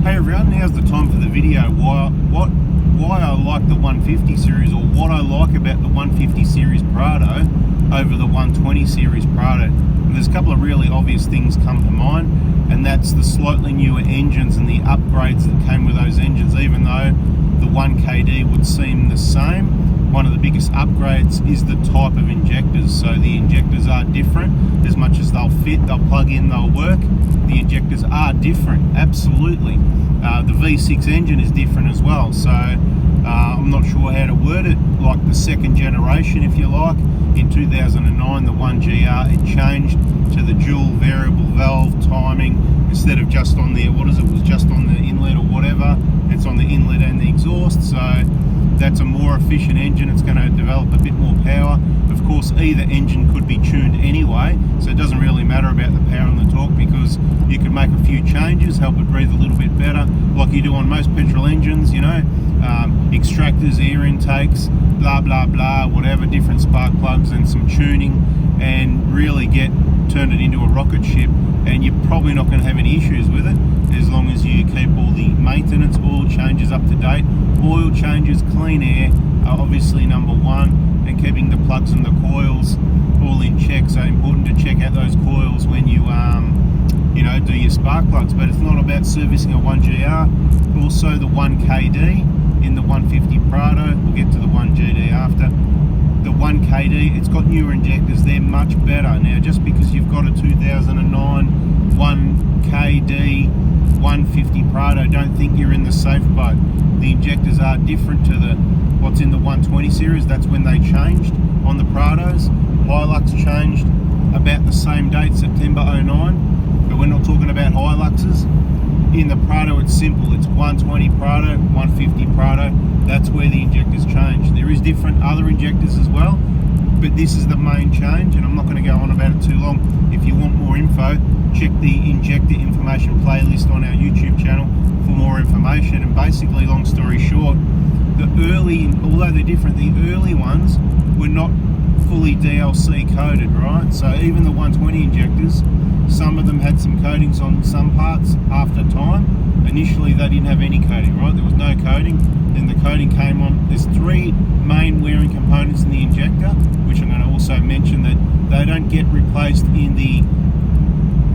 Hey everyone, now's the time for the video. Why I like the 150 series, or what I like about the 150 series Prado over the 120 series Prado. And there's a couple of really obvious things come to mind, and that's the slightly newer engines and the upgrades that came with those engines. Even though the 1KD would seem the same, one of the biggest upgrades is the type of injectors. So the injectors are different. As much as they'll fit, they'll plug in, they'll work, the injectors are different, absolutely. The V6 engine is different as well, so I'm not sure how to word it, like the second generation, if you like. In 2009, the 1GR, it changed to the dual variable valve timing. Instead of just on the, was just on the inlet or whatever, it's on the inlet and the exhaust, so that's a more efficient engine. It's going to develop a bit more power. Of course, either engine could be tuned anyway, so it doesn't really matter about the power and the torque, because you could make a few changes, help it breathe a little bit better, like you do on most petrol engines, you know, extractors, air intakes, blah blah blah, whatever, different spark plugs and some tuning, and really turn it into a rocket ship. And you're probably not going to have any issues with it as long as you keep all the maintenance, oil changes up to date. Oil changes, clean air are obviously number one, and keeping the plugs and the coils all in check. So important to check out those coils when you do your spark plugs. But it's not about servicing a 1GR. Also the 1KD in the 150 Prado. We'll get to the 1GD after. The 1KD, it's got newer injectors, they're much better. Now, just because you've got a 2009 1KD 150 Prado, don't think you're in the safe boat. The injectors are different to what's in the 120 series. That's when they changed on the Prados. Hilux changed about the same date, September 09, but we're not talking about Hiluxes. In the Prado, it's simple. It's 120 Prado, 150 Prado. That's where the injectors change. There is different other injectors as well, but this is the main change, and I'm not going to go on about it too long. If you want more info, check the injector information playlist on our YouTube channel for more information. And basically, long story short, although they're different, the early ones were not fully DLC coded, right? So even the 120 injectors, some of them had some coatings on some parts after time. Initially they didn't have any coating, right? There was no coating. Then the coating came on. There's three main wearing components in the injector, which I'm going to also mention that they don't get replaced in the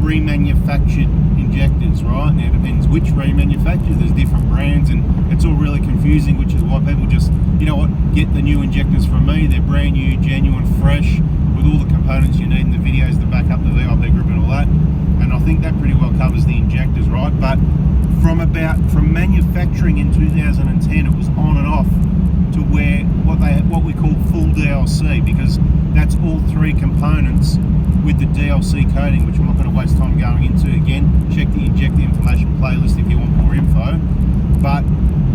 remanufactured injectors, right? Now it depends which remanufacturer. There's different brands, and it's all really confusing, which is why people just, you know what, get the new injectors from me. They're brand new, genuine, fresh, with all the components you need in the videos to back up the VIP group and all that. And I think that pretty well covers the injectors, right? But from manufacturing in 2010, it was on and off to where what we call full DLC, because that's all three components with the DLC coating, which I'm not going to waste time going into. Again, check the injector information playlist if you want more info. But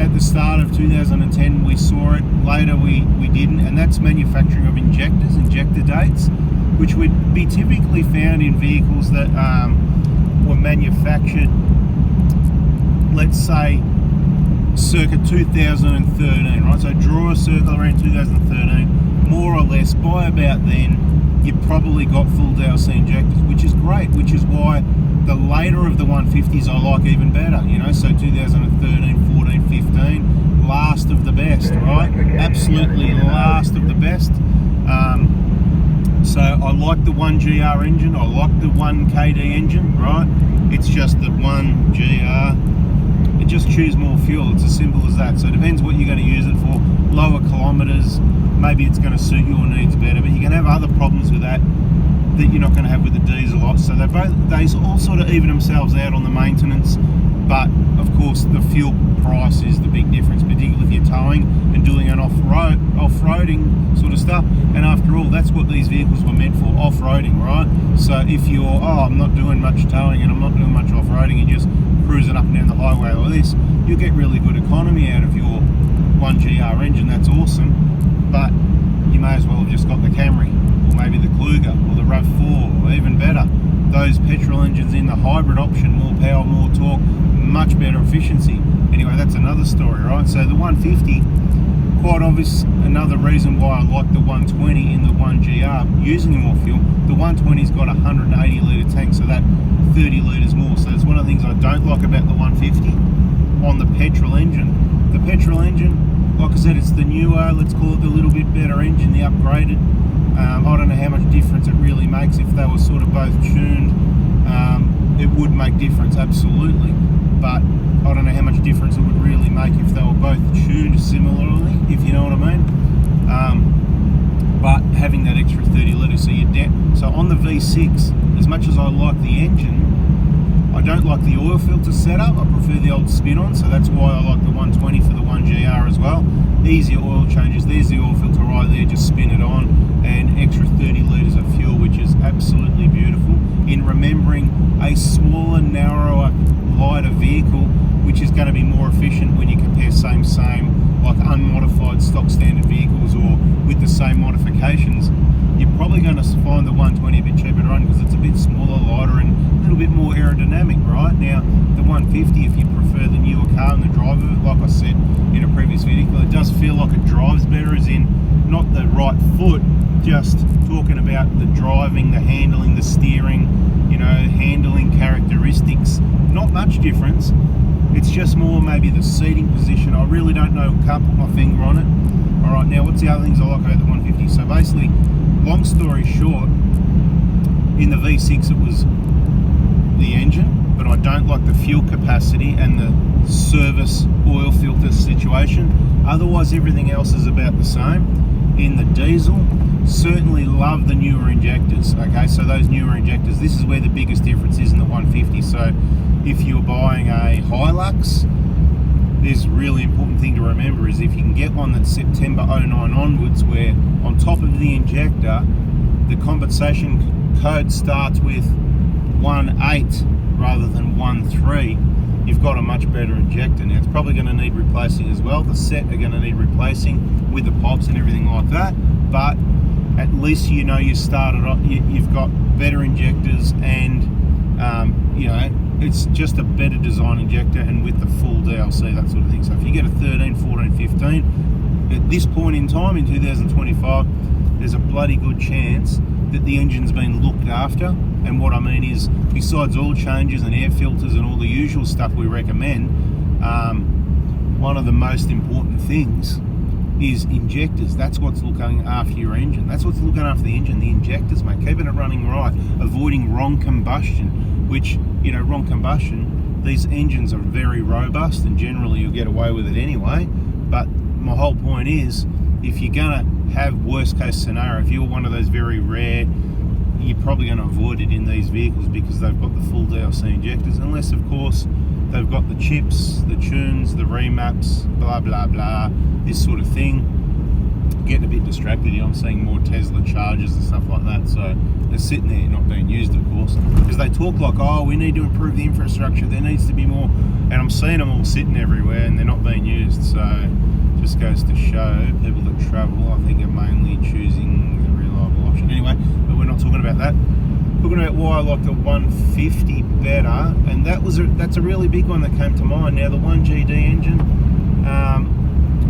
at the start of 2010 we saw it, later we didn't, and that's manufacturing of injectors, injector dates, which would be typically found in vehicles that were manufactured, let's say, circa 2013, right? So draw a circle around 2013, more or less. By about then, you've probably got full DLC injectors, which is great, which is why the later of the 150s I like even better, you know, so 2013, 14, 15, last of the best, right? Absolutely last of the best. So I like the 1GR engine, I like the 1KD engine, right? It's just that 1GR, it just chews more fuel. It's as simple as that. So it depends what you're going to use it for. Lower kilometers, maybe it's going to suit your needs better, but you can have other problems with that you're not going to have with the diesel. So they all sort of even themselves out on the maintenance, but of course the fuel price is the big difference, particularly if you're towing and doing an off-roading sort of stuff. And after all, that's what these vehicles were meant for, off-roading, right? So if you're, I'm not doing much towing and I'm not doing much off-roading and just cruising up and down the highway like this, you'll get really good economy out of your 1GR engine. That's awesome, but you may as well have just got the Camry, or maybe the Kluger, or the RAV4, or even better, those petrol engines in the hybrid option, more power, more torque, much better efficiency. Anyway, that's another story, right? So the 150, quite obvious, another reason why I like the 120 in the 1GR, using more fuel. The 120's got a 180 litre tank, so that 30 litres more. So it's one of the things I don't like about the 150. on the petrol engine. The petrol engine, like I said, it's the newer, let's call it the little bit better engine, the upgraded. I don't know how much difference it really makes if they were sort of both tuned. It would make difference, absolutely, but I don't know how much difference it would really make if they were both tuned similarly, if you know what I mean. But having that extra 30 litres, so on the V6, as much as I like the engine, I don't like the oil filter setup. I prefer the old spin-on, so that's why I like the 120 for the 1GR as well. Easier oil changes. There's the oil filter right there, just spin it on, and extra 30 litres of fuel, which is absolutely beautiful. In remembering a smaller, narrower, lighter vehicle, which is going to be more efficient when you compare same, like unmodified stock standard vehicles or with the same modifications. You're probably going to find the 120 a bit cheaper to run because it's a bit smaller, lighter, and a little bit more aerodynamic, right? Now, the 150, if you prefer the newer car and the drive of it, like I said in a previous video, it does feel like it drives better, as in not the right foot, just talking about the driving, the handling, the steering, you know, handling characteristics. Not much difference. It's just more maybe the seating position. I really don't know, can't put my finger on it. All right, now what's the other things I like about the 150? So basically, long story short, in the V6 it was the engine, but I don't like the fuel capacity and the service oil filter situation. Otherwise, everything else is about the same. In the diesel, certainly love the newer injectors. Okay, so those newer injectors, this is where the biggest difference is in the 150. So if you're buying a Hilux, there's a really important thing to remember is if you can get one that's September 09 onwards, where on top of the injector, the compensation code starts with 1.8 rather than 1.3, you've got a much better injector. Now it's probably going to need replacing as well. The set are going to need replacing with the pops and everything like that, but at least you know you started off, you've got better injectors, and you know, it's just a better design injector and with the full DLC, that sort of thing. So if you get a 13, 14, 15, at this point in time in 2025, there's a bloody good chance that the engine's been looked after. And what I mean is, besides oil changes and air filters and all the usual stuff we recommend, one of the most important things is injectors. That's what's looking after your engine. That's what's looking after the engine, the injectors, mate. Keeping it running right, avoiding wrong combustion, which, you know, wrong combustion, these engines are very robust and generally you'll get away with it anyway. But my whole point is, if you're gonna have worst case scenario, if you're one of those very rare, you're probably going to avoid it in these vehicles because they've got the full DLC injectors, unless of course they've got the chips, the tunes, the remaps, blah blah blah, this sort of thing. Getting a bit distracted here, I'm seeing more Tesla chargers and stuff like that, so they're sitting there not being used, of course, because they talk like, oh, we need to improve the infrastructure, there needs to be more, and I'm seeing them all sitting everywhere and they're not being used. So just goes to show people that travel, I think, are mainly choosing the reliable option anyway, but we're not talking about that. Talking about why I like the 150 better, and that's a really big one that came to mind. Now the 1GD engine,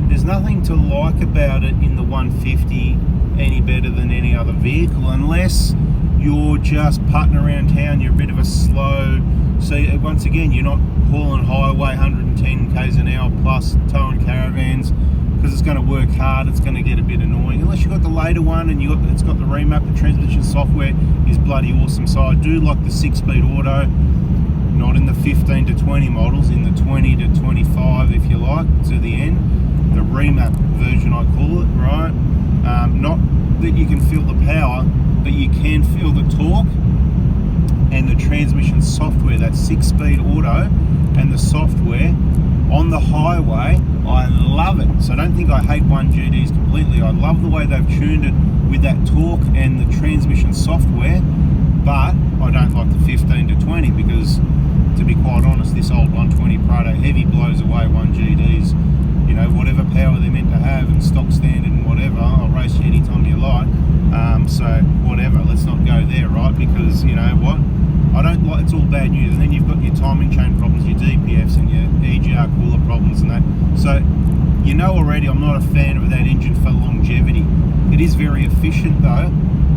there's nothing to like about it in the 150 any better than any other vehicle, unless you're just putting around town, you're a bit of a slow, so once again, you're not hauling highway 110 k's an hour plus, towing caravans, because it's going to work hard, it's going to get a bit annoying, unless you've got the later one and it's got the remap, the transmission software is bloody awesome. So I do like the 6-speed auto, not in the 15 to 20 models, in the 20 to 25 if you like, to the end. The remap version I call it, right? Not that you can feel the power, but you can feel the torque and the transmission software. That 6-speed auto and the software on the highway, I love it. So I don't think I hate 1GDs completely. I love the way they've tuned it with that torque and the transmission software, but I don't like the 15 to 20 because, to be quite honest, this old 120 Prado heavy blows away 1GDs. You know, whatever power they're meant to have and stock standard and whatever, I'll race you anytime you like. So whatever, let's not go there, right? Because, you know what, I don't like, it's all bad news. And then you've got your timing chain problems, your DPFs and your EGR cooler problems and that. So you know already I'm not a fan of that engine for longevity. It is very efficient though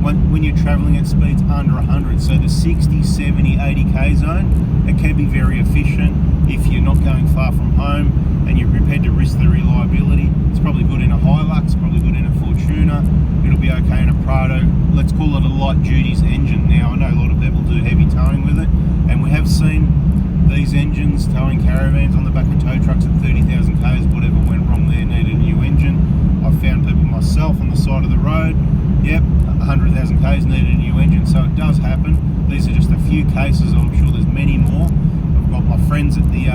when you're traveling at speeds under 100. So the 60, 70, 80k zone, it can be very efficient. if you're not going far from home and you're prepared to risk the reliability. It's probably good in a Hilux, probably good in a Fortuner. It'll be okay in a Prado. Let's call it a light duties engine. Now I know a lot of people do heavy towing with it, and we have seen these engines towing caravans on the back of tow trucks at 30,000 k's. Whatever went wrong there needed a new engine. I've found people myself on the side of the road, yep, 100,000 k's needed a new engine. So it does happen. These are just a few cases. I'm sure there's many more. I've got my friends at the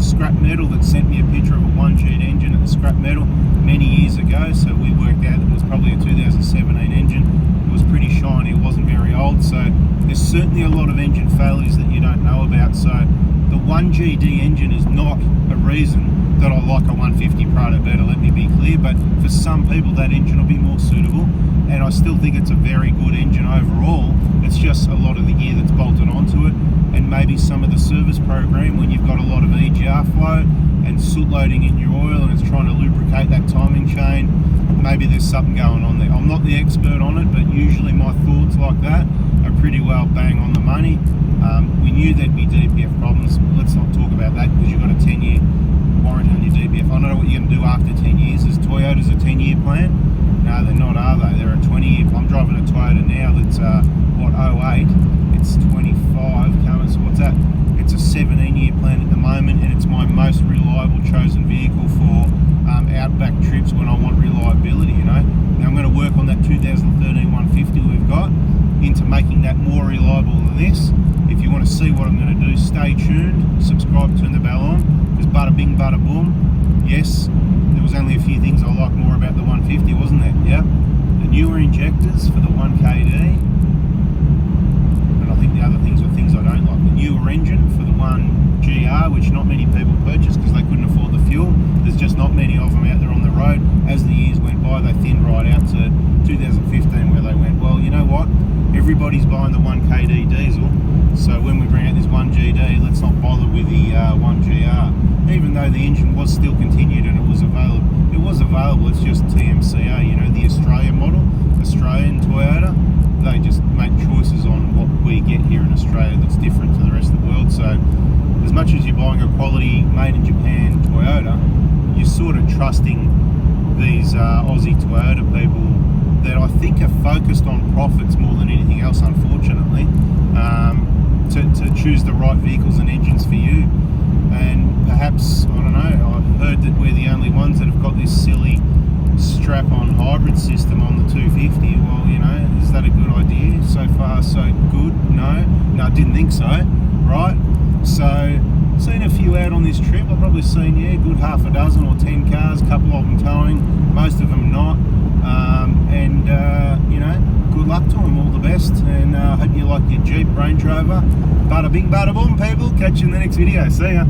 scrap metal that sent me a picture of a 1G engine at the scrap metal many years ago. So we worked out that it was probably a 2017 engine. It was pretty shiny. It wasn't very old. So there's certainly a lot of engine failures that you don't know about. So the 1GD engine is not a reason that I like a 150 Prado better, let me be clear, but for some people that engine will be more suitable, and I still think it's a very good engine overall. It's just a lot of the gear that's bolted onto it, and maybe some of the service program when you've got a lot of EGR flow and soot loading in your oil and it's trying to lubricate that timing chain. Maybe there's something going on there. I'm not the expert on it, but usually my thoughts like that are pretty well bang on the money. We knew there'd be DPF problems. Let's not talk about that because you've got a 10-year warranty on your DPF. I don't know what you're going to do after 10 years. Is Toyota's a 10-year plan? No, they're not, are they? They're a 20-year. I'm driving a Toyota now that's, 08. It's 25 coming, so what's that? It's a 17-year plan at the moment, and it's my most reliable chosen vehicle for outback trips when I want reliability, you know. Now I'm going to work on that 2013 150 we've got into making that more reliable than this. If you want to see what I'm going to do, stay tuned, subscribe, turn the bell on, because bada bing, bada boom. Yes, there was only a few things I like more about the 150, wasn't there? Yeah. The newer injectors for the 1KD, and I think the other things are things I don't like. The newer engine for the 1GR, which not many people purchased because they couldn't afford the fuel. There's just not many of them out there on the road. As the years went by, they thinned right out to 2015 where they went, well, you know what? Everybody's buying the 1KD diesel, so when we bring out this 1GD, let's not bother with the 1GR. Even though the engine was still continued and it was available. It was available, it's just TMCA, you know, the Australian model, Australian Toyota. They just make choices on what we get here in Australia that's different to the rest of the world. So as much as you're buying a quality made in Japan Toyota, you're sort of trusting these Aussie Toyota people that I think are focused on profits more than anything else, unfortunately, to choose the right vehicles and engines for you. And perhaps, I don't know, I've heard that we're the only ones that have got this silly strap-on hybrid system on the 250. Well, you know, is that a good idea? So far, so good? No, I didn't think so, right? So, seen a few out on this trip. I've probably seen, yeah, good half a dozen or 10 cars, a couple of them towing, most of them not. You know, good luck to them, all the best, and hope you like your Jeep Range Rover. Bada bing, bada boom, people. Catch you in the next video. See ya.